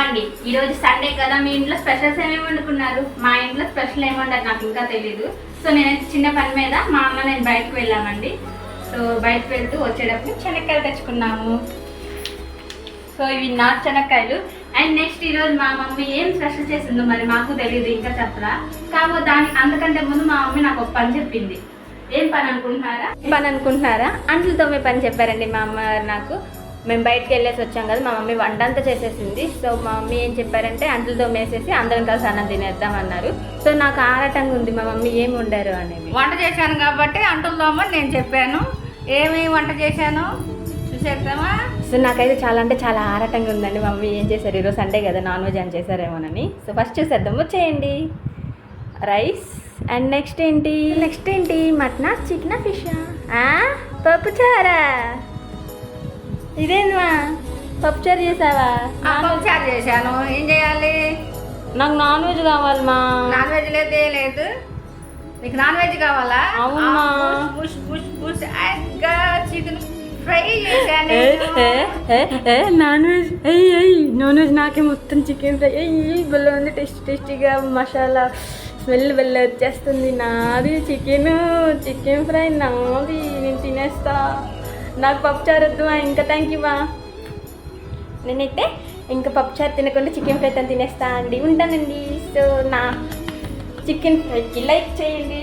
ఏమండి ఈరోజు సండే కదా మీ ఇంట్లో స్పెషల్స్ ఏమేమి వండుకున్నారు? మా ఇంట్లో స్పెషల్ ఏమి వండారు నాకు ఇంకా తెలీదు. సో నేనైతే చిన్న పని మీద మా అమ్మ నేను బయటకు వెళ్ళామండి. సో బయటకు వెళ్తూ వచ్చేటప్పుడు శనక్కాయలు తెచ్చుకున్నాము. సో ఇవి నాటు శనక్కాయలు. అండ్ నెక్స్ట్ ఈరోజు మా మమ్మీ ఏం స్పెషల్ చేసిందో మరి మాకు తెలియదు, ఇంకా చెప్పరా. కాకపోతే అందుకంటే ముందు మా మమ్మీ నాకు ఒక పని చెప్పింది. ఏం పని అనుకుంటున్నారా? అంట్లు తోమే పని చెప్పారండి మా అమ్మ నాకు. మేము బయటకు వెళ్ళేసి వచ్చాం కదా, మా మమ్మీ వంట అంతా చేసేసింది. సో మా మమ్మీ ఏం చెప్పారంటే అంట్లు తోమేసేసి అందరం కలిసి అన్నం తినేద్దాం అన్నారు. సో నాకు ఆరాటంగా ఉంది మా మమ్మీ ఏం వండారు అనేది. వంట చేశాను కాబట్టి అంట్లు తోమని నేను చెప్పాను. ఏమి వంట చేశాను చూసేద్దామా? సో నాకైతే చాలా అంటే చాలా ఆరాటంగా ఉందండి. మమ్మీ ఏం చేశారు ఈరోజు సండే కదా, నాన్ వెజ్ అని చేశారేమోనని. సో ఫస్ట్ చూసేద్దాం, వచ్చేయండి. రైస్ అండ్ నెక్స్ట్ ఏంటి మటనా, చికెనా, ఫిషా, పప్పుచారా. ఇదేందమ్మా పప్పుచారు చేసావా? పప్పుచారు చేశాను. ఏం చేయాలి? నాకు నాన్ వెజ్ కావాలమ్మా. నాన్ వెజ్ లేదు. నీకు నాన్ వెజ్ కావాలా? అవునా? చికెన్ ఫ్రై చేశాను. నాన్ వెజ్ నాకే మొత్తం చికెన్ ఫ్రై భలే ఉంది, టేస్టీగా మసాలా స్మెల్ వెళ్ళి వచ్చేస్తుంది. నాది చికెన్ ఫ్రై నాది, నేను తినేస్తా. నాకు పప్పుచారు వద్దు ఇంకా, థ్యాంక్ యూ మా. నేనైతే ఇంకా పప్పుచారు తినకుండా చికెన్ ఫ్రై తినేస్తా అండి. ఉంటానండి. సో నా చికెన్ ఫ్రైకి లైక్ చేయండి.